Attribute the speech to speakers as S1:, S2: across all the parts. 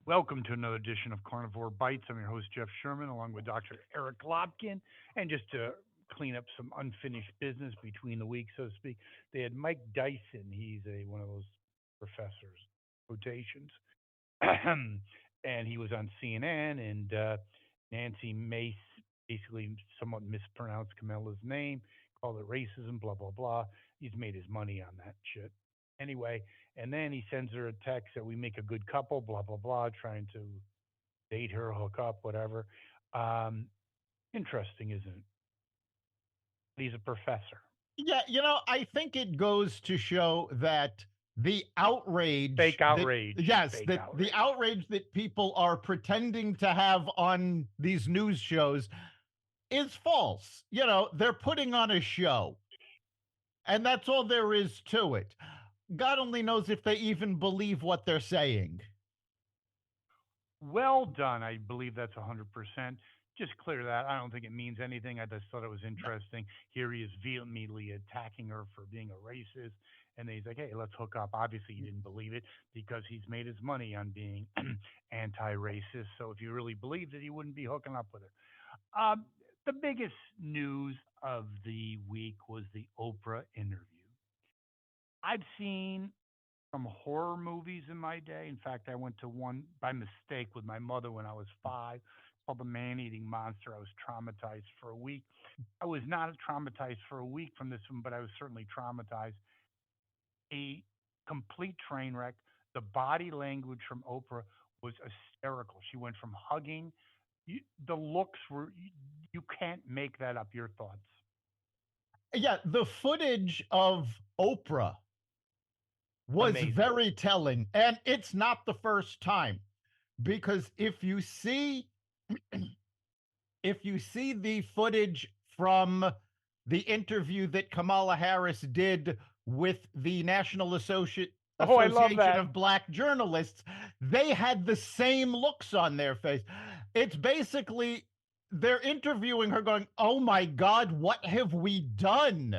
S1: Welcome to another edition of Carnivore Bites. I'm your host, Jeff Sherman, along with Dr. Eric Lopkin. And just to clean up some unfinished business between the weeks, so to speak, they had Mike Dyson. He's one of those professors, quotations. And he was on CNN, and Nancy Mace basically somewhat mispronounced Camilla's name, called it racism, blah, blah, blah. He's made his money on that shit. Anyway, and then he sends her a text that we make a good couple, blah, blah, blah, trying to date her, hook up, whatever. Um, Interesting, isn't it? He's a professor.
S2: Yeah, I think it goes to show that the outrage
S1: Fake
S2: that
S1: outrage.
S2: yes,
S1: Fake
S2: that the
S1: outrage.
S2: outrage that people are pretending to have on these news shows is false. They're putting on a show, and that's all there is to it. God only knows if they even believe what they're saying.
S1: Well done. I believe that's 100%. Just clear that. I don't think it means anything. I just thought it was interesting. Here he is vehemently attacking her for being a racist. And then he's like, hey, let's hook up. Obviously, he didn't believe it because he's made his money on being anti racist. So if you really believed it, he wouldn't be hooking up with her. The biggest news of the week was the Oprah interview. I've seen some horror movies in my day. In fact, I went to one by mistake with my mother when I was 5, called The Man Eating Monster. I was traumatized for a week. I was not traumatized for a week from this one, but I was certainly traumatized. A complete train wreck. The body language from Oprah was hysterical. She went from hugging. The looks were, you can't make that up. Your thoughts?
S2: Yeah, the footage of Oprah was
S1: Amazing.
S2: very telling, and it's not the first time because if you see the footage from the interview that Kamala Harris did with the
S1: Oh, I love
S2: Association
S1: that.
S2: of Black Journalists, they had the same looks on their face. It's basically they're interviewing her going, "Oh my God, what have we done?"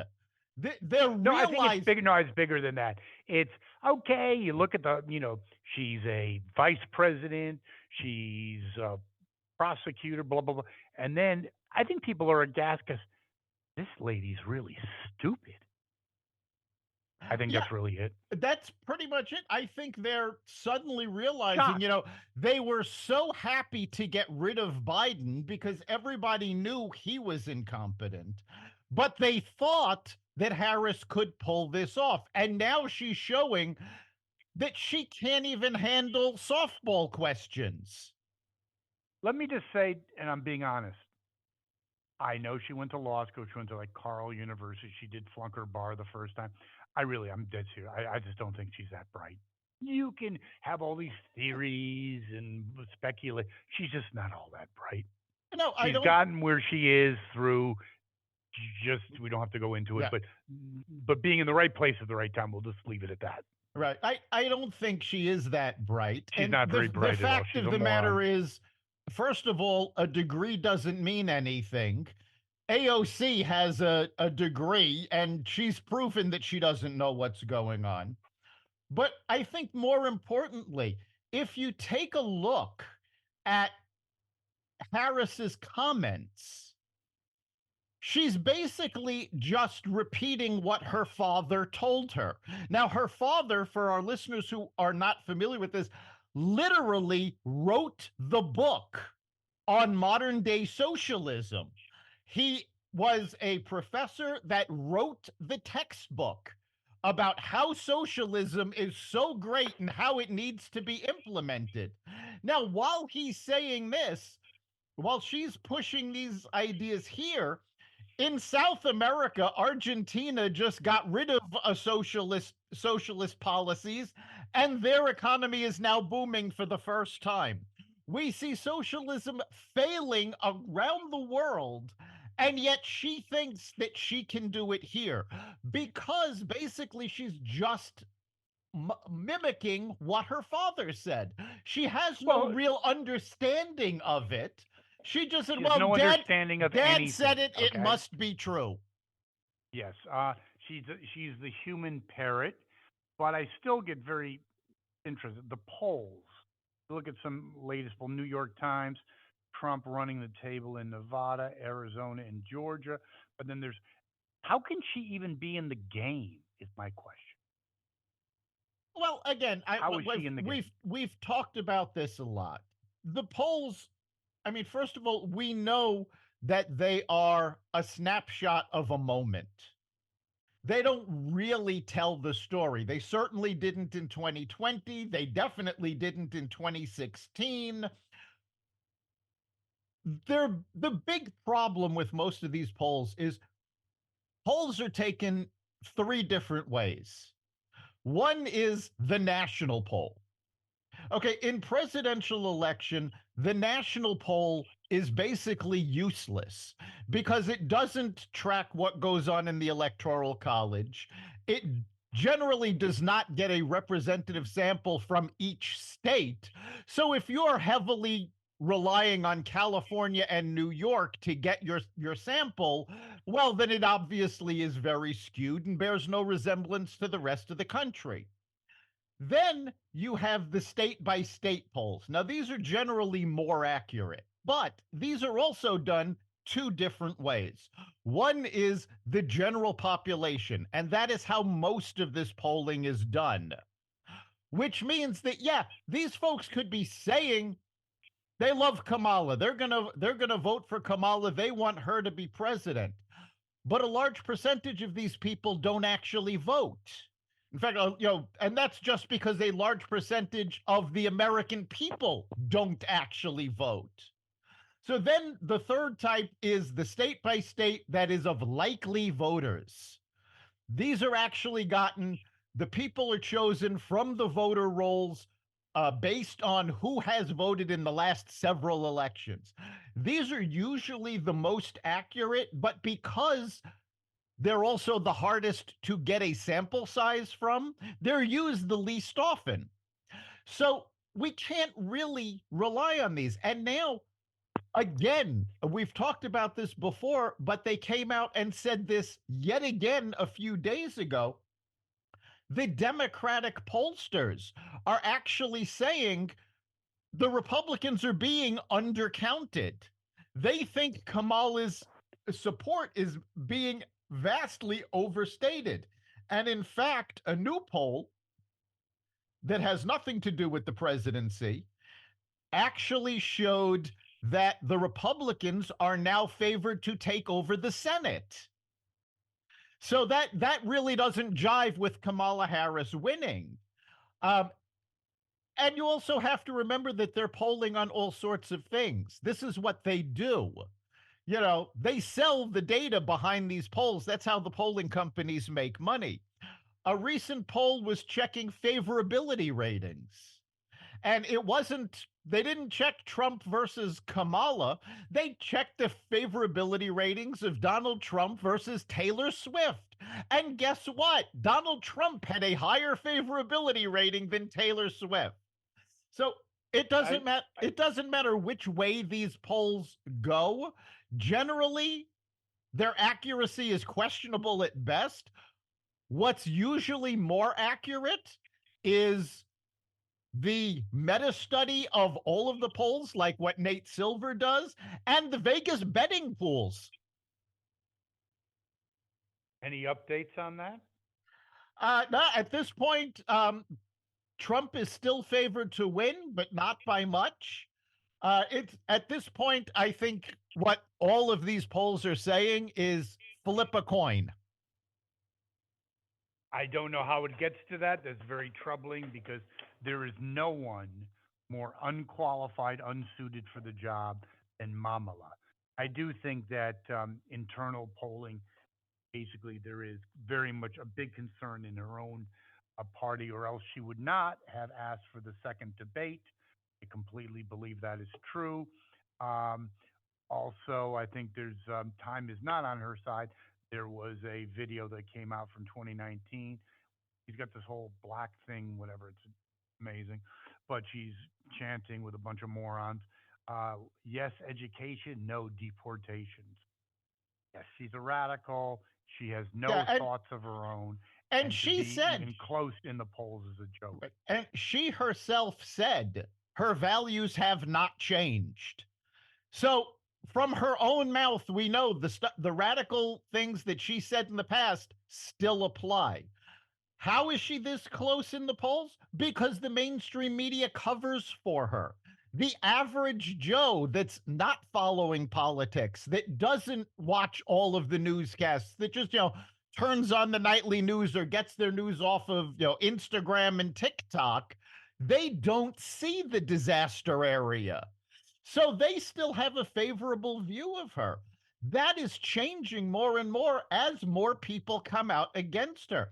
S2: They're
S1: No, I think it's
S2: realizing,
S1: bigger. No, it's bigger than that. It's okay. You look at she's a vice president. She's a prosecutor, blah, blah, blah. And then I think people are aghast because this lady's really stupid. I think
S2: yeah,
S1: that's really it.
S2: that's pretty much it. I think they're suddenly realizing,
S1: Shocked.
S2: they were so happy to get rid of Biden because everybody knew he was incompetent, but they thought that Harris could pull this off. And now she's showing that she can't even handle softball questions.
S1: Let me just say, and I'm being honest, I know she went to law school. She went to like Carl University. She did flunk her bar the first time. I'm dead serious. I just don't think she's that bright. You can have all these theories and speculate. She's just not all that bright.
S2: I
S1: She's
S2: don't.
S1: gotten where she is through just we don't have to go into it,
S2: Yeah,
S1: but being in the right place at the right time. We'll just leave it at that.
S2: right. I don't think she is that bright.
S1: She's
S2: And
S1: not
S2: the
S1: very
S2: the
S1: bright at all.
S2: fact
S1: She's
S2: of
S1: a
S2: the matter
S1: moron.
S2: is, first of all, a degree doesn't mean anything. AOC has a degree, and she's proven that she doesn't know what's going on. But I think more importantly, if you take a look at Harris's comments, she's basically just repeating what her father told her. Now, her father, for our listeners who are not familiar with this, literally wrote the book on modern day socialism. He was a professor that wrote the textbook about how socialism is so great and how it needs to be implemented. Now, while he's saying this, while she's pushing these ideas here, in South America, Argentina just got rid of a socialist policies, and their economy is now booming for the first time. We see socialism failing around the world, and yet she thinks that she can do it here because basically she's just mimicking what her father said. She has no
S1: Well,
S2: real understanding of it. She just said,
S1: she has
S2: "Well,
S1: no
S2: dad,
S1: understanding of
S2: dad
S1: anything.
S2: said it. It
S1: Okay.
S2: must be true."
S1: Yes. She's the human parrot, but I still get very interested. The polls. Look at some latest poll, New York Times, Trump running the table in Nevada, Arizona, and Georgia. But then there's how can she even be in the game? Is my question.
S2: Well, again,
S1: How is she in the game?
S2: we've talked about this a lot. The polls, I mean, first of all, we know that they are a snapshot of a moment. They don't really tell the story. They certainly didn't in 2020. They definitely didn't in 2016. The big problem with most of these polls is polls are taken three different ways. One is the national poll. Okay, in presidential election, the national poll is basically useless because it doesn't track what goes on in the electoral college. It generally does not get a representative sample from each state. So if you're heavily relying on California and New York to get your sample, well, then it obviously is very skewed and bears no resemblance to the rest of the country. Then you have the state by state polls. Now, these are generally more accurate, but these are also done two different ways. One is the general population, and that is how most of this polling is done, which means that, yeah, these folks could be saying they love Kamala. They're gonna vote for Kamala. They want her to be president. But a large percentage of these people don't actually vote. In fact, and that's just because a large percentage of the American people don't actually vote. So then the third type is the state by state that is of likely voters. These are actually gotten, the people are chosen from the voter rolls based on who has voted in the last several elections. These are usually the most accurate, but because they're also the hardest to get a sample size from, they're used the least often. So we can't really rely on these. And now, again, we've talked about this before, but they came out and said this yet again a few days ago. The Democratic pollsters are actually saying the Republicans are being undercounted. They think Kamala's support is being vastly overstated. And in fact, a new poll that has nothing to do with the presidency actually showed that the Republicans are now favored to take over the Senate. So that really doesn't jive with Kamala Harris winning. Um, and you also have to remember that they're polling on all sorts of things. This is what they do. They sell the data behind these polls. That's how the polling companies make money. A recent poll was checking favorability ratings. And they didn't check Trump versus Kamala. They checked the favorability ratings of Donald Trump versus Taylor Swift. And guess what? Donald Trump had a higher favorability rating than Taylor Swift. So it doesn't
S1: I,
S2: matter. It doesn't matter which way these polls go. Generally, their accuracy is questionable at best. What's usually more accurate is the meta study of all of the polls, like what Nate Silver does, and the Vegas betting pools.
S1: any updates on that?
S2: No, at this point, Trump is still favored to win, but not by much. It's at this point, I think what all of these polls are saying is flip a coin.
S1: I don't know how it gets to that. That's very troubling because there is no one more unqualified, unsuited for the job than Mamala. I do think that internal polling, basically, there is very much a big concern in her own party, or else she would not have asked for the second debate. I completely believe that is true. Um, Also, I think there's time is not on her side. There was a video that came out from 2019. She's got this whole black thing, whatever. It's amazing, but she's chanting with a bunch of morons. Yes, education, no deportations. Yes, she's a radical. She has
S2: Yeah,
S1: no thoughts of her own,
S2: and
S1: and to
S2: she
S1: be
S2: said,
S1: even close in the polls is a joke.
S2: and she herself said Her values have not changed. So, from her own mouth, we know the radical things that she said in the past still apply. How is she this close in the polls? Because the mainstream media covers for her. The average Joe that's not following politics, that doesn't watch all of the newscasts, that just, turns on the nightly news or gets their news off of, Instagram and TikTok, they don't see the disaster area. So they still have a favorable view of her. That is changing more and more as more people come out against her.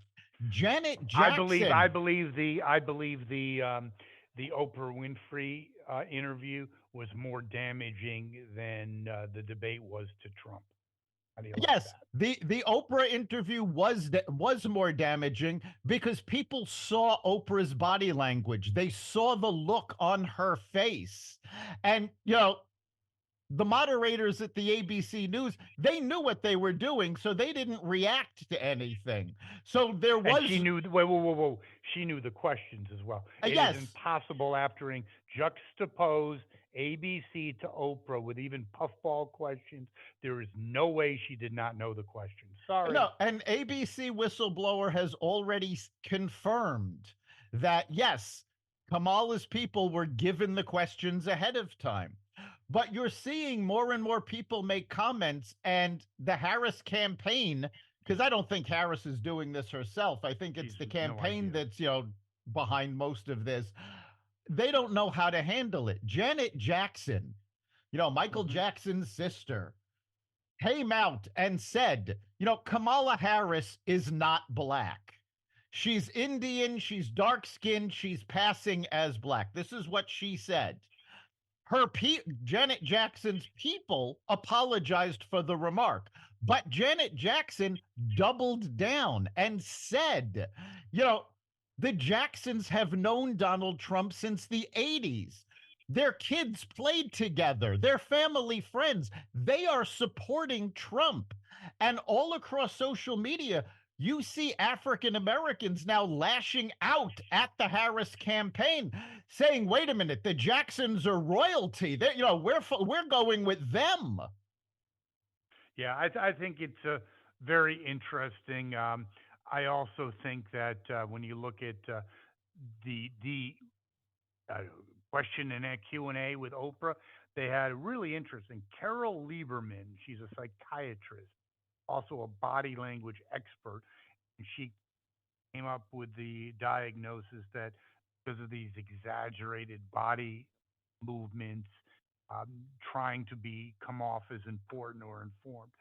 S2: Janet
S1: I
S2: Jackson.
S1: believe the Oprah Winfrey interview was more damaging than the debate was to Trump. How do you like
S2: Yes,
S1: that?
S2: the Oprah interview was more damaging because people saw Oprah's body language. They saw the look on her face. And the moderators at the ABC News, they knew what they were doing, so they didn't react to anything. So there
S1: And she
S2: was
S1: knew. Whoa, whoa, whoa, whoa! She knew the questions as well. It is
S2: yes,
S1: impossible after juxtapose ABC to Oprah with even puffball questions. There is no way she did not know the questions. Sorry.
S2: no, an ABC whistleblower has already confirmed that yes, Kamala's people were given the questions ahead of time. But you're seeing more and more people make comments, and the Harris campaign, because I don't think Harris is doing this herself. I think it's
S1: She's
S2: the
S1: no
S2: campaign
S1: idea.
S2: that's, behind most of this. They don't know how to handle it. Janet Jackson, Michael
S1: Hmm.
S2: Jackson's sister, came out and said, Kamala Harris is not black. She's Indian, she's dark skinned, she's passing as black. This is what she said. Janet Jackson's people apologized for the remark, but Janet Jackson doubled down and said, you know, the Jacksons have known Donald Trump since the 80s. Their kids played together, they're family friends. They are supporting Trump. And all across social media, you see African Americans now lashing out at the Harris campaign, saying, "Wait a minute, the Jacksons are royalty. We're going with them."
S1: Yeah, I think it's very interesting. I also think that when you look at the uh, question and a Q&A with Oprah, they had really interesting. Carol Lieberman, she's a psychiatrist, also a body language expert, and she came up with the diagnosis that because of these exaggerated body movements, um, trying to be come off as important or informed,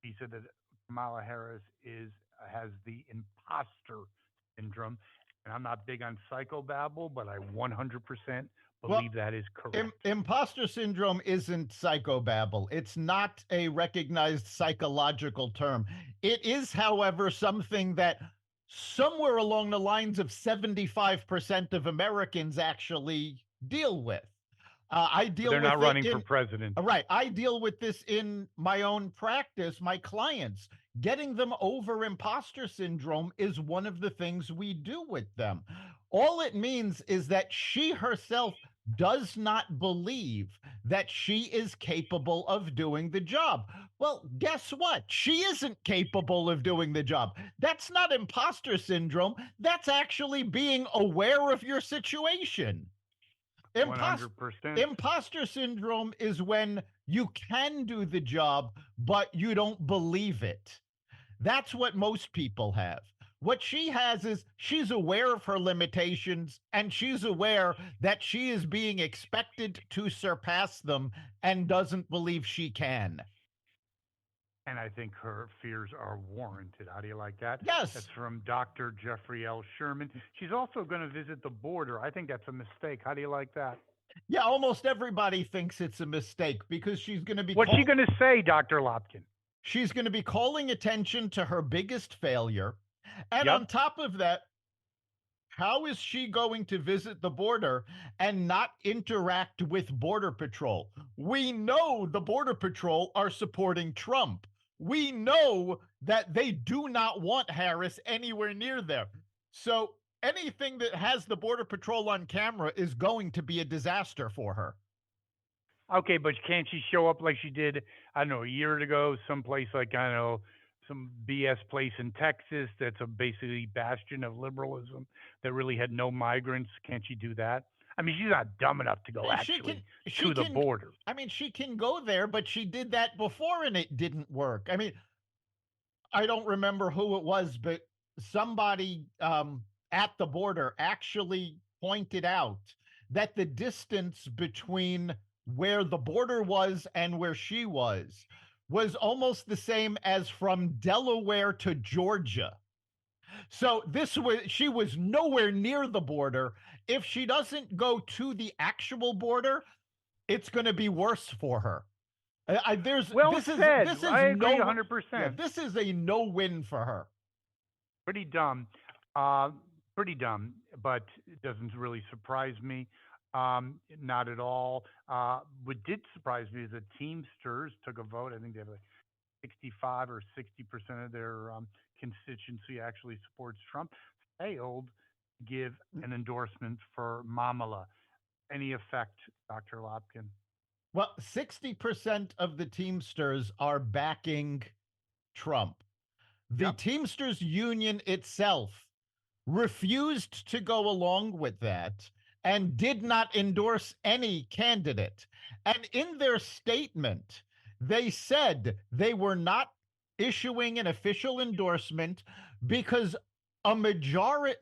S1: he said that Kamala Harris is has the imposter syndrome, and I'm not big on psychobabble, but I 100%
S2: Well,
S1: believe that is correct.
S2: imposter syndrome isn't psychobabble. It's not a recognized psychological term. It is, however, something that somewhere along the lines of 75% of Americans actually deal with. I
S1: But
S2: deal
S1: they're not
S2: with it
S1: running for
S2: in
S1: president.
S2: Right. I deal with this in my own practice, my clients. Getting them over imposter syndrome is one of the things we do with them. All it means is that she herself does not believe that she is capable of doing the job. Well, guess what? She isn't capable of doing the job. That's not imposter syndrome. That's actually being aware of your situation. Impost
S1: 100%.
S2: Imposter syndrome is when you can do the job, but you don't believe it. That's what most people have. What she has is she's aware of her limitations and she's aware that she is being expected to surpass them and doesn't believe she can.
S1: And I think her fears are warranted. How do you like that? That's
S2: Yes.
S1: from Dr. Jeffrey L. Sherman. She's also going to visit the border. I think that's a mistake. How do you like that?
S2: Yeah, almost everybody thinks it's a mistake because
S1: What's she going to say, Dr. Lopkin?
S2: she's going to be calling attention to her biggest failure. And
S1: Yep.
S2: on top of that, how is she going to visit the border and not interact with Border Patrol? We know the Border Patrol are supporting Trump. We know that they do not want Harris anywhere near there. So anything that has the Border Patrol on camera is going to be a disaster for her.
S1: Okay, but can't she show up like she did, I don't know, a year ago, someplace like, I don't know, some BS place in Texas that's a basically bastion of liberalism that really had no migrants? Can't she do that? I mean, she's not dumb enough to go
S2: She can,
S1: actually
S2: she
S1: to the
S2: can,
S1: border.
S2: I mean, she can go there, but she did that before and it didn't work. I mean, I don't remember who it was, but somebody at the border actually pointed out that the distance between where the border was and where she was almost the same as from Delaware to Georgia. So this was she was nowhere near the border. If she doesn't go to the actual border, it's going to be worse for her. There's
S1: Well said.
S2: this
S1: I
S2: is
S1: agree
S2: no, yeah,
S1: 100%.
S2: this is a no win for her.
S1: Pretty dumb. Uh, Pretty dumb, but it doesn't really surprise me. Not at all. What did surprise me is that Teamsters took a vote. I think they have like 65 or 60% of their constituency actually supports Trump. Failed to give an endorsement for Mamala. Any effect, Dr. Lopkin?
S2: Well, 60% of the Teamsters are backing Trump. The
S1: Yep.
S2: Teamsters union itself refused to go along with that and did not endorse any candidate. And in their statement, they said they were not issuing an official endorsement because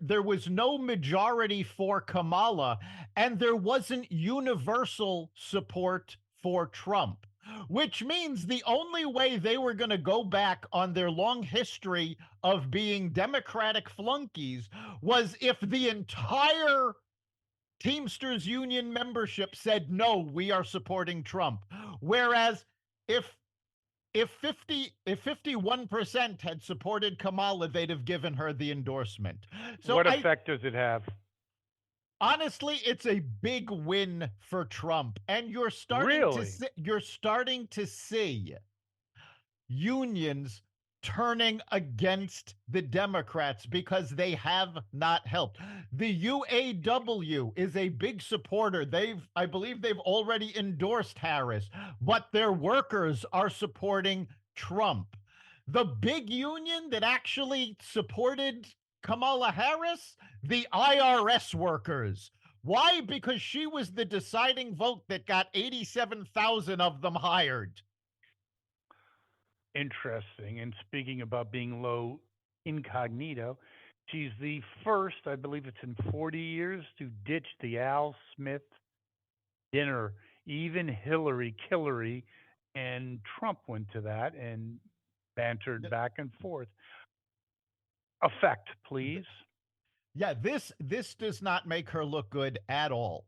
S2: there was no majority for Kamala and there wasn't universal support for Trump, which means the only way they were going to go back on their long history of being Democratic flunkies was if the entire Teamsters Union membership said, no, we are supporting Trump. Whereas if if 51% had supported Kamala, they'd have given her the endorsement. So
S1: What
S2: I
S1: effect does it have?
S2: honestly, it's a big win for Trump. And
S1: Really?
S2: you're starting to see unions turning against the Democrats because they have not helped. The UAW is a big supporter. I believe they've already endorsed Harris, but their workers are supporting Trump. The big union that actually supported Kamala Harris, the IRS workers. Why? Because she was the deciding vote that got 87,000 of them hired.
S1: Interesting. And speaking about being low incognito, she's the first, I believe it's in 40 years, to ditch the Al Smith dinner. Even Hillary Killary and Trump went to that and bantered back and forth. Effect, please.
S2: Yeah, this does not make her look good at all.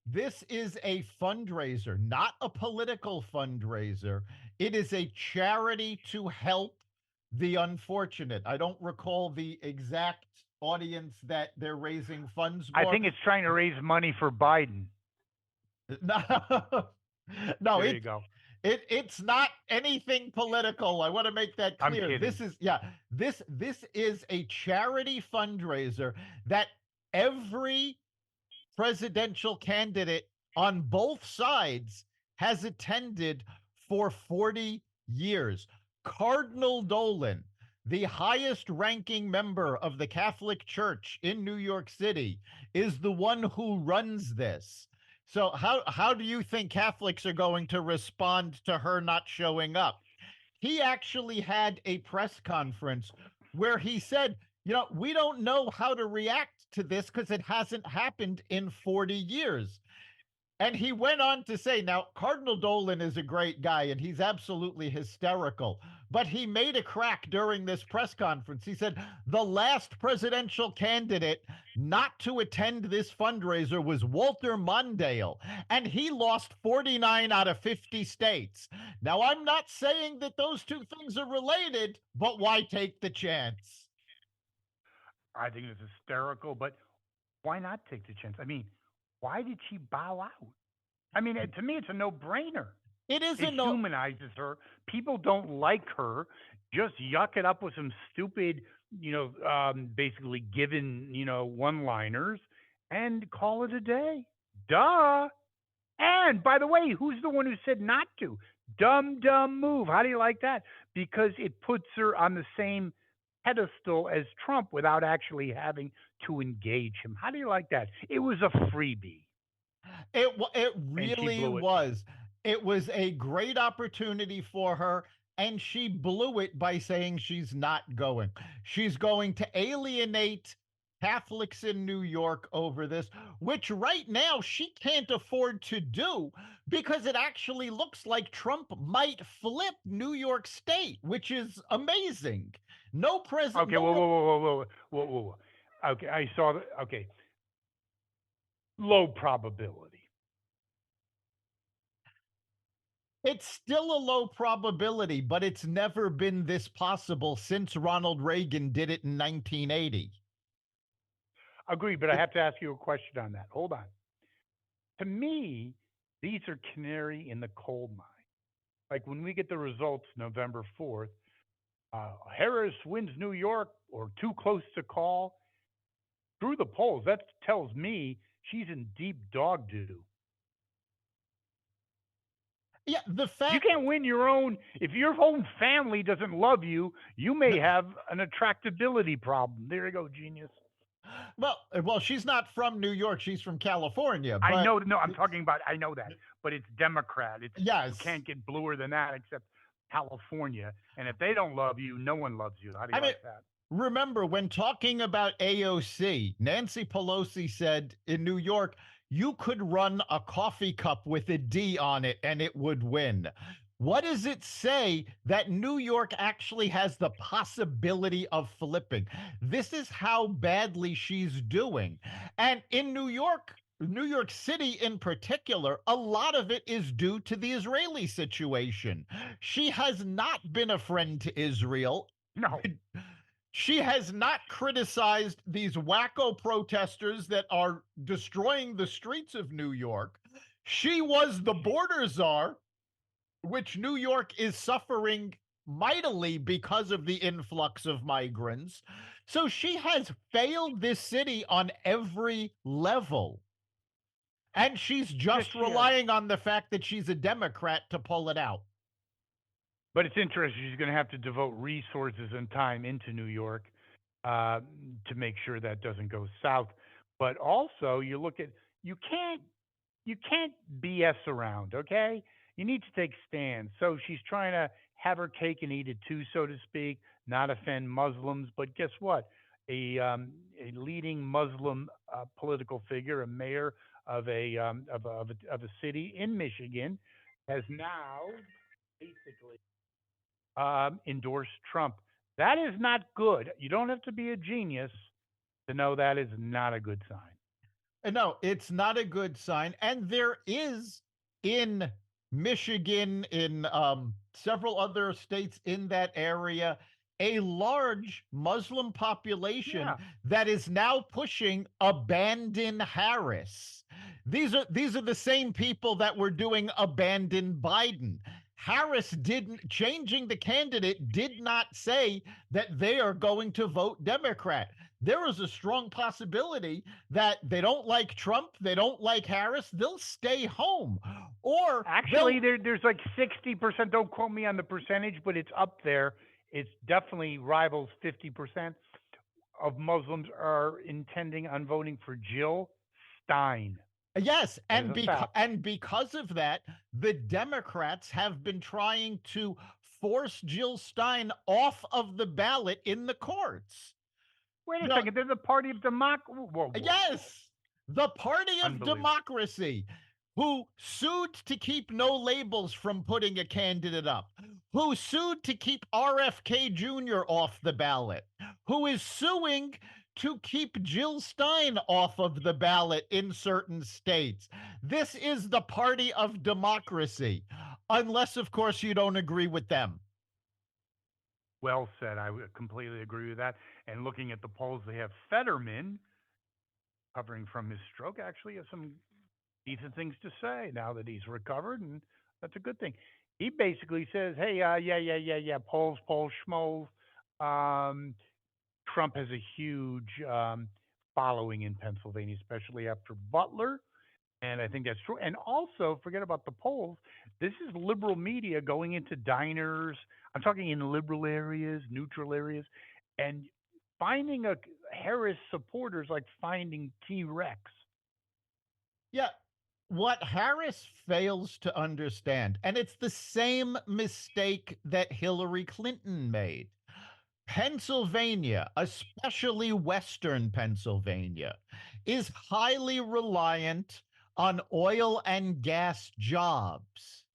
S2: This is a fundraiser, not a political fundraiser. It is a charity to help the unfortunate. I don't recall the exact audience that they're raising funds
S1: I
S2: for.
S1: think it's trying to raise money for Biden.
S2: No, no,
S1: There you go.
S2: it's not anything political. I want to make that
S1: I'm
S2: clear.
S1: kidding.
S2: This is a charity fundraiser that every presidential candidate on both sides has attended for 40 years. Cardinal Dolan, the highest ranking member of the Catholic Church in New York City, is the one who runs this. So how do you think Catholics are going to respond to her not showing up? He actually had a press conference where he said, we don't know how to react to this because it hasn't happened in 40 years. And he went on to say, now, Cardinal Dolan is a great guy and he's absolutely hysterical. But he made a crack during this press conference. He said, the last presidential candidate not to attend this fundraiser was Walter Mondale, and he lost 49 out of 50 states. Now, I'm not saying that those two things are related, but why take the chance?
S1: I think it's hysterical, but why not take the chance? I mean, why did she bow out? I mean, to me, it's a no brainer.
S2: It
S1: It
S2: isn't a
S1: humanizes her. People don't like her. Just yuck it up with some stupid, basically given, one-liners and call it a day. Duh. And by the way, who's the one who said not to? Dumb, dumb move. How do you like that? Because it puts her on the same pedestal as Trump without actually having to engage him. How do you like that? It was a freebie,
S2: it
S1: and she
S2: really
S1: blew it.
S2: was. It was a great opportunity for her, and she blew it by saying she's not going. She's going to alienate Catholics in New York over this, which right now she can't afford to do because it actually looks like Trump might flip New York State, which is amazing. No president,
S1: Okay,
S2: no.
S1: whoa, whoa, whoa, whoa, whoa, whoa, whoa. Okay, I saw that. Okay, low probability.
S2: It's still a low probability, but it's never been this possible since Ronald Reagan did it in 1980.
S1: Agreed, but I
S2: It,
S1: have to ask you a question on that. Hold on. To me, these are canary in the coal mine. Like when we get the results November 4th, Harris wins New York or too close to call. Through the polls, that tells me she's in deep dog doo.
S2: yeah, the
S1: You
S2: fact,
S1: can't win your own. If your own family doesn't love you, you may have an attractability problem. There you go, genius.
S2: well, she's not from New York, she's from California,
S1: I
S2: but
S1: know. No, I'm talking about. I know that, but it's Democrat. It's you
S2: yes.
S1: can't get bluer than that except California. And if they don't love you, no one loves you. How do you
S2: I mean,
S1: like that?
S2: remember when talking about AOC, Nancy Pelosi said in New York, you could run a coffee cup with a D on it and it would win. What does it say that New York actually has the possibility of flipping? This is how badly she's doing. And in New York City in particular, a lot of it is due to the Israeli situation. She has not been a friend to Israel.
S1: No.
S2: She has not criticized these wacko protesters that are destroying the streets of New York. She was the border czar, which New York is suffering mightily because of the influx of migrants. So she has failed this city on every level. And she's
S1: Yes,
S2: just
S1: she has.
S2: relying on the fact that she's a Democrat to pull it out.
S1: But it's interesting. She's going to have to devote resources and time into New York uh, to make sure that doesn't go south. But also, you look at you can't you can't BS around. Okay, you need to take stands. So she's trying to have her cake and eat it too, so to speak. Not offend Muslims, but guess what? A leading Muslim political figure, a mayor of a city in Michigan, has now basically endorsed Trump. That is not good. You don't have to be a genius to know that is not a good sign.
S2: No, it's not a good sign. And there is in Michigan, in several other states in that area, a large Muslim population
S1: Yeah.
S2: that is now pushing abandon Harris. These are the same people that were doing abandon Biden. Harris didn't changing the candidate did not say that they are going to vote Democrat. There is a strong possibility that they don't like Trump, they don't like Harris, they'll stay home. Or
S1: Actually,
S2: they'll
S1: there's like 60%. Don't quote me on the percentage, but it's up there. It's definitely rivals 50% of Muslims are intending on voting for Jill Stein.
S2: yes,
S1: That is a fact.
S2: and because of that, the Democrats have been trying to force Jill Stein off of the ballot in the courts.
S1: Wait a
S2: Now,
S1: second. They're the party of democracy. Whoa, whoa, whoa.
S2: yes, the party of
S1: Unbelievable.
S2: democracy, who sued to keep no labels from putting a candidate up, who sued to keep RFK Jr. off the ballot, who is suing to keep Jill Stein off of the ballot in certain states. This is the party of democracy, unless, of course, you don't agree with them.
S1: Well said. I would completely agree with that. And looking at the polls, they have Fetterman recovering from his stroke. Actually, has some decent things to say now that he's recovered, and That's a good thing. He basically says, "Hey, yeah, polls, schmoes. Um, Trump has a huge following in Pennsylvania, especially after Butler, and I think that's true. And also, forget about the polls. This is liberal media going into diners. I'm talking in liberal areas, neutral areas, and finding a Harris supporters like finding T Rex.
S2: Yeah. What Harris fails to understand, and it's the same mistake that Hillary Clinton made. Pennsylvania, especially Western Pennsylvania, is highly reliant on oil and gas jobs.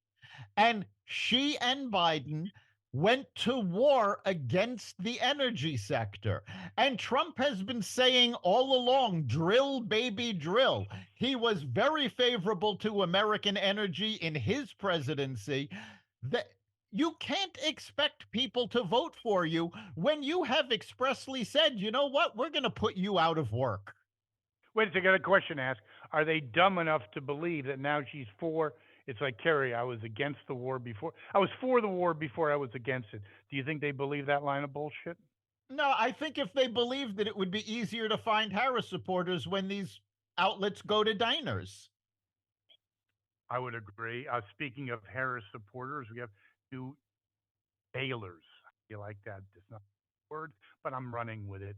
S2: And she and Biden went to war against the energy sector. And Trump has been saying all along, drill, baby, drill. He was very favorable to American energy in his presidency. That you can't expect people to vote for you when you have expressly said, you know what, we're going to put you out of work.
S1: Wait a second, I got a question to ask. Are they dumb enough to believe that now she's for? It's like Kerry. I was against the war before. I was for the war before I was against it. Do you think they believe that line of bullshit?
S2: No, I think if they believed that it would be easier to find Harris supporters when these outlets go to diners.
S1: I would agree. Speaking of Harris supporters, we have two Baylors. You like that? It's not a word, but I'm running with it.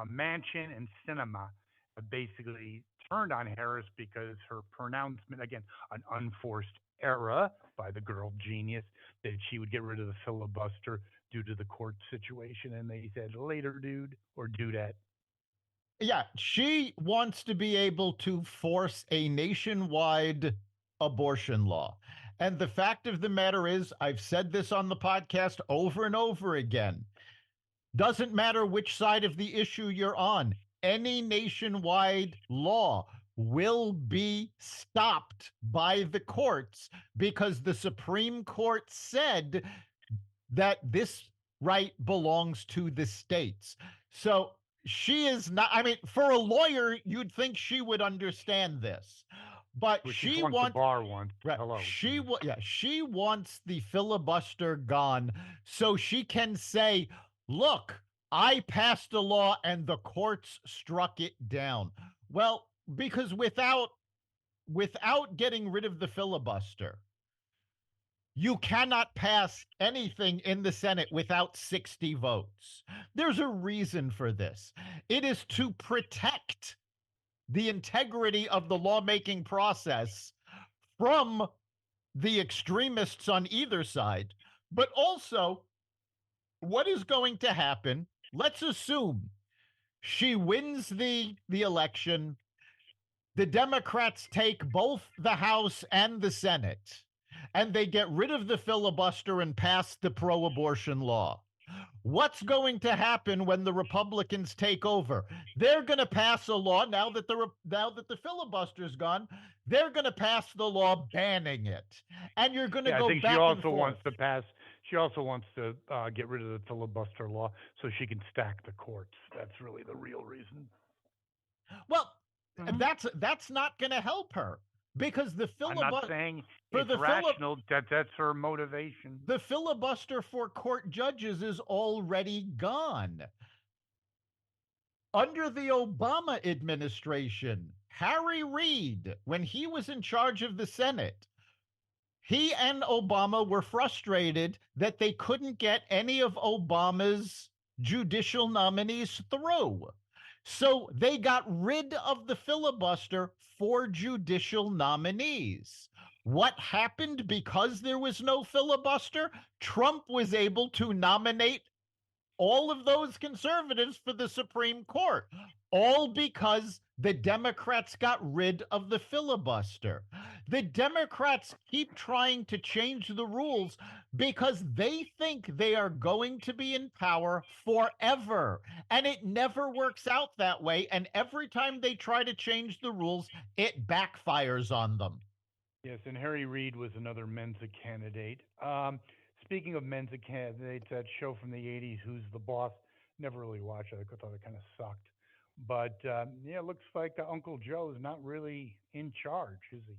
S1: Manchin and Cinema have basically turned on Harris because her pronouncement, again, an unforced error by the girl genius, that she would get rid of the filibuster due to the court situation. And they said, later, dude, or dudette.
S2: Yeah, she wants to be able to force a nationwide abortion law. And the fact of the matter is, I've said this on the podcast over and over again. Doesn't matter which side of the issue you're on, any nationwide law will be stopped by the courts because the Supreme Court said that this right belongs to the states. So she is not, I mean, for a lawyer, you'd think she would understand this. But
S1: Which she
S2: she
S1: flunked the
S2: wants
S1: bar once.
S2: right,
S1: Hello, geez.
S2: she wants the filibuster gone so she can say, "Look, I passed a law and the courts struck it down." Well, because without getting rid of the filibuster, you cannot pass anything in the Senate without 60 votes. There's a reason for this. It is to protect the integrity of the lawmaking process from the extremists on either side, but also what is going to happen. Let's assume she wins the election. The Democrats take both the House and the Senate, and they get rid of the filibuster and pass the pro abortion law. What's going to happen when the Republicans take over? They're going to pass a law now that the filibuster's gone. They're going to pass the law banning it, and you're going to
S1: Yeah, I
S2: go
S1: think she
S2: back and
S1: also
S2: forth.
S1: wants to pass. She also wants to get rid of the filibuster law so she can stack the courts. That's really the real reason.
S2: Well,
S1: Hmm.
S2: that's not going to help her because
S1: I'm not saying
S2: for
S1: it's
S2: the filib
S1: rational. That's her motivation.
S2: the filibuster for court judges is already gone. Under the Obama administration, Harry Reid, when he was in charge of the Senate, he and Obama were frustrated that they couldn't get any of Obama's judicial nominees through. So they got rid of the filibuster for judicial nominees. What happened because there was no filibuster? Trump was able to nominate all of those conservatives for the Supreme Court, all because the Democrats got rid of the filibuster. The Democrats keep trying to change the rules because they think they are going to be in power forever. And it never works out that way. And every time they try to change the rules, it backfires on them.
S1: Yes, and Harry Reid was another Mensa candidate. Speaking of Mensa candidates, that show from the '80s, Who's the Boss? Never really watched it. I thought it kind of sucked. But yeah, it looks like Uncle Joe is not really in charge, is he?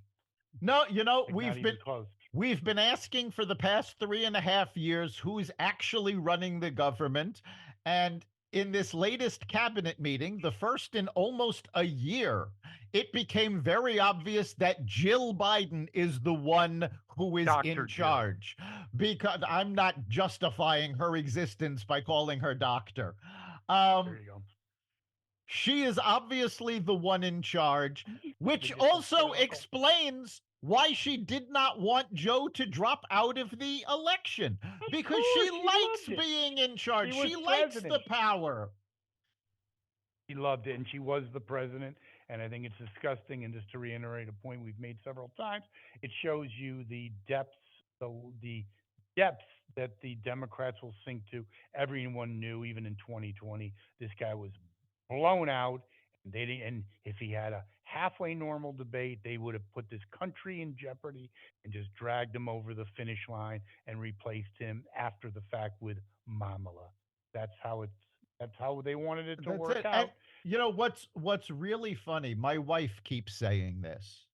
S2: No,
S1: Like not even close.
S2: we've been asking for the past 3.5 years who's actually running the government. And in this latest cabinet meeting, the first in almost a year, it became very obvious that Jill Biden is the one who is in
S1: Dr. Jill.
S2: charge. Because I'm not justifying her existence by calling her doctor.
S1: There
S2: Um,
S1: you go.
S2: she is obviously the one in charge,
S1: He
S2: which
S1: probably gets
S2: also
S1: hysterical.
S2: explains why she did not want Joe to drop out of the election,
S1: Of
S2: because she
S1: course, he
S2: likes
S1: loved it.
S2: being in
S1: He
S2: charge.
S1: was
S2: She likes the
S1: president.
S2: power.
S1: He loved it, and she was the president. And I think it's disgusting. And just to reiterate a point we've made several times, it shows you the depths, the depths that the Democrats will sink to. Everyone knew, even in 2020, this guy was blown out. And they didn't. And if he had a halfway normal debate, they would have put this country in jeopardy and just dragged him over the finish line and replaced him after the fact with Mamala. That's how it's. That's how they wanted it to
S2: That's
S1: work
S2: it. And
S1: out.
S2: what's really funny, my wife keeps saying this.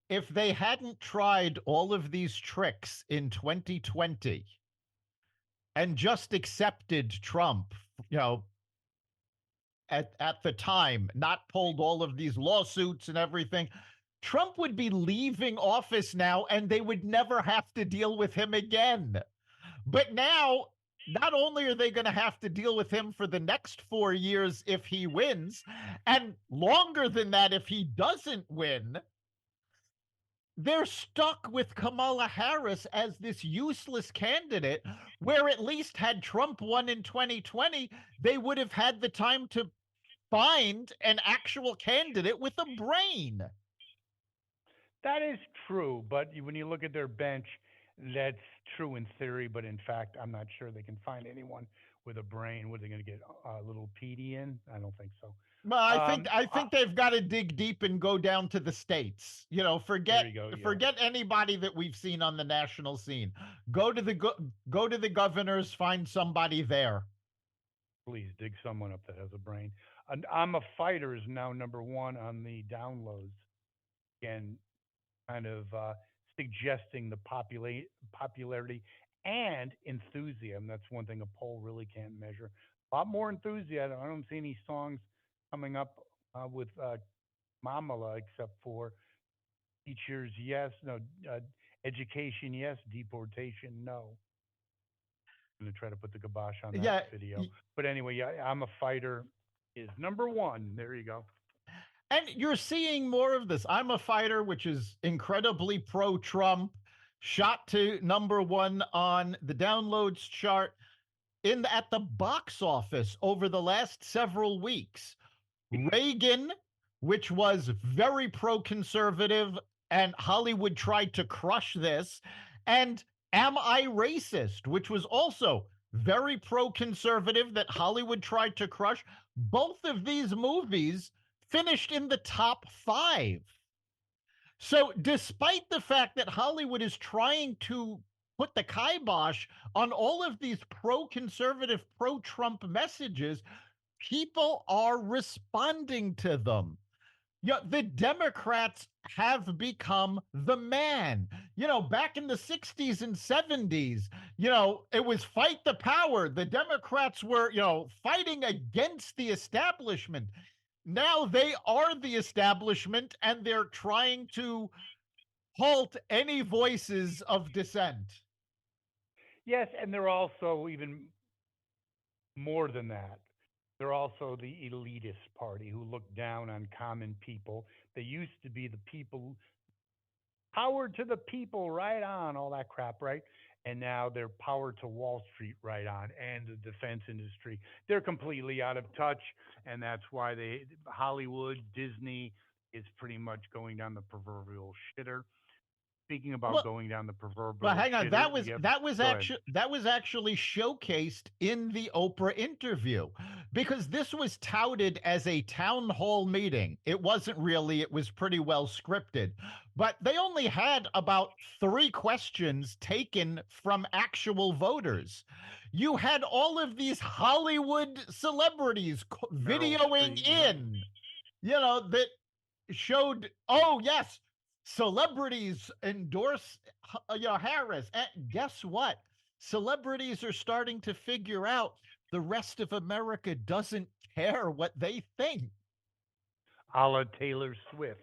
S2: If they hadn't tried all of these tricks in 2020 and just accepted Trump, you know, at the time, not pulled all of these lawsuits and everything, Trump would be leaving office now and they would never have to deal with him again. But now, not only are they going to have to deal with him for the next 4 years if he wins, and longer than that if he doesn't win, they're stuck with Kamala Harris as this useless candidate, where at least had Trump won in 2020, they would have had the time to find an actual candidate with a brain.
S1: That is true, but when you look at their bench, that's true in theory, but in fact, I'm not sure they can find anyone with a brain. What are they going to get a little PD in? I don't think so.
S2: Well, I think
S1: Um,
S2: I
S1: uh,
S2: think they've got to dig deep and go down to the states.
S1: there
S2: Forget
S1: you go. Yeah,
S2: forget anybody that we've seen on the national scene. Go to the governors, find somebody there.
S1: please dig someone up that has a brain. And I'm a Fighter is now number one on the downloads. Again, kind of suggesting the popularity and enthusiasm. That's one thing a poll really can't measure. A lot more enthusiasm. I don't see any songs coming up with Mamala except for teachers, yes, no, uh, education, yes, deportation, no. I'm going to try to put the kibosh on that
S2: Yeah,
S1: video. But anyway, yeah, I'm a Fighter is number one. There you go.
S2: and you're seeing more of this. I'm a Fighter, which is incredibly pro Trump, shot to number one on the downloads chart in at the box office over the last several weeks. Reagan, which was very pro conservative, and Hollywood tried to crush this, and Am I Racist, which was also very pro conservative, that Hollywood tried to crush. Both of these movies finished in the top five. So, despite the fact that Hollywood is trying to put the kibosh on all of these pro conservative, pro Trump messages, people are responding to them. Yeah, the Democrats have become the man. Back in the 60s and 70s, it was fight the power. The Democrats were, fighting against the establishment. Now they are the establishment and they're trying to halt any voices of dissent.
S1: Yes, and they're also even more than that. They're also the elitist party who look down on common people. They used to be the people, power to the people, right on, all that crap, right? And now they're power to Wall Street, right on, and the defense industry. They're completely out of touch, and that's why Hollywood, Disney is pretty much going down the proverbial shitter. Speaking about
S2: Well,
S1: going down the
S2: But
S1: proverbial
S2: hang on,
S1: shitter, yep, go ahead.
S2: that was actually showcased in the Oprah interview, because this was touted as a town hall meeting. It wasn't really, it was pretty well scripted. But they only had about 3 questions taken from actual voters. You had all of these Hollywood celebrities
S1: Meryl
S2: videoing
S1: Streep, yep.
S2: in, that showed, oh yes, Celebrities endorse Harris. And guess what? Celebrities are starting to figure out the rest of America doesn't care what they think.
S1: A la Taylor Swift.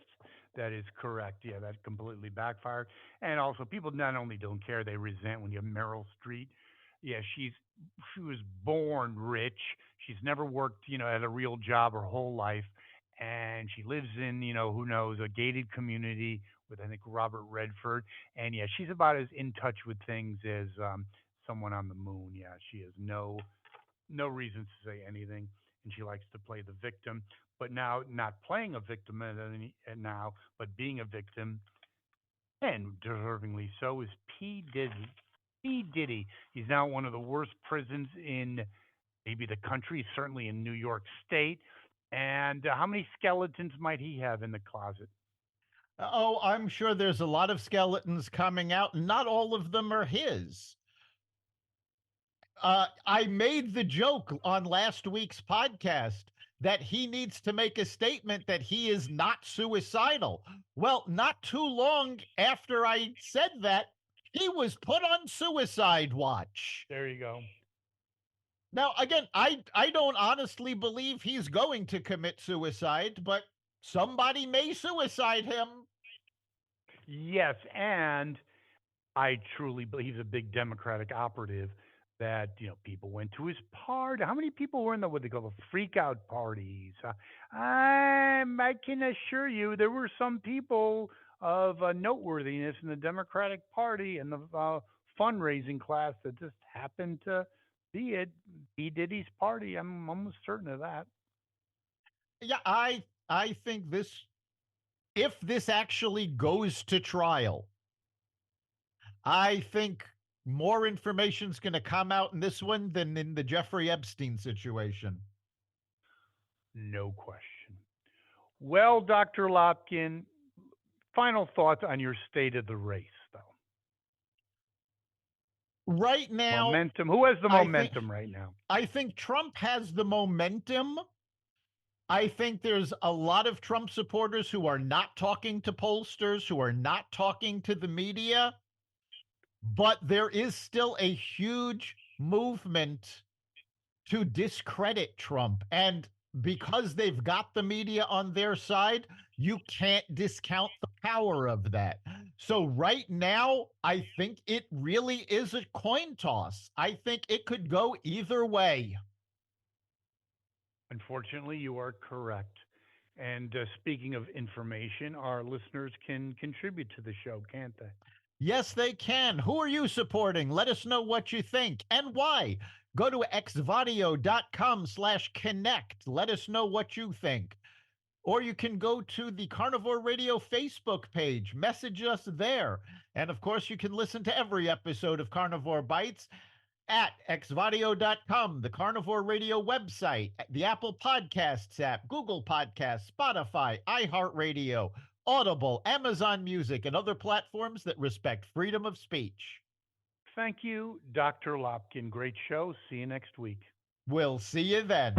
S1: That is correct. Yeah, that completely backfired. And also, people not only don't care, they resent when you have Meryl Streep. Yeah, she was born rich. She's never worked, at a real job her whole life, and she lives in, who knows, a gated community with I think Robert Redford. And yeah, she's about as in touch with things as someone on the moon. Yeah, she has no reason to say anything, and she likes to play the victim. But now, not playing a victim now, but being a victim, and deservingly so, is P Diddy. P Diddy. He's now one of the worst prisons in maybe the country, certainly in New York State. And how many skeletons might he have in the closet?
S2: Oh, I'm sure there's a lot of skeletons coming out, and not all of them are his. I made the joke on last week's podcast that he needs to make a statement that he is not suicidal. Well, not too long after I said that, he was put on suicide watch.
S1: There you go.
S2: Now, again, I don't honestly believe he's going to commit suicide, but somebody may suicide him.
S1: Yes, and I truly believe he's a big Democratic operative that people went to his party. How many people were in the what they call the freak out parties? I can assure you there were some people of noteworthiness in the Democratic Party and the fundraising class that just happened to be at P Diddy's party. I'm almost certain of that.
S2: Yeah, I think this, if this actually goes to trial, I think more information is going to come out in this one than in the Jeffrey Epstein situation.
S1: No question. Well, Dr. Lopkin, final thoughts on your state of the race, though.
S2: Right now,
S1: Momentum. Who has the
S2: I think
S1: momentum right now?
S2: I think Trump has the momentum. I think there's a lot of Trump supporters who are not talking to pollsters, who are not talking to the media, but there is still a huge movement to discredit Trump. And because they've got the media on their side, you can't discount the power of that. So, right now, I think it really is a coin toss. I think it could go either way.
S1: Unfortunately, you are correct. And speaking of information, our listeners can contribute to the show, can't they?
S2: Yes, they can. Who are you supporting? Let us know what you think and why. Go to xvadio.com/connect. Let us know what you think. Or you can go to the Carnivore Radio Facebook page, message us there. And of course, you can listen to every episode of Carnivore Bites at xvadio.com, the Carnivore Radio website, the Apple Podcasts app, Google Podcasts, Spotify, iHeartRadio, Audible, Amazon Music, and other platforms that respect freedom of speech.
S1: Thank you, Dr. Lopkin. Great show. See you next week.
S2: We'll see you then.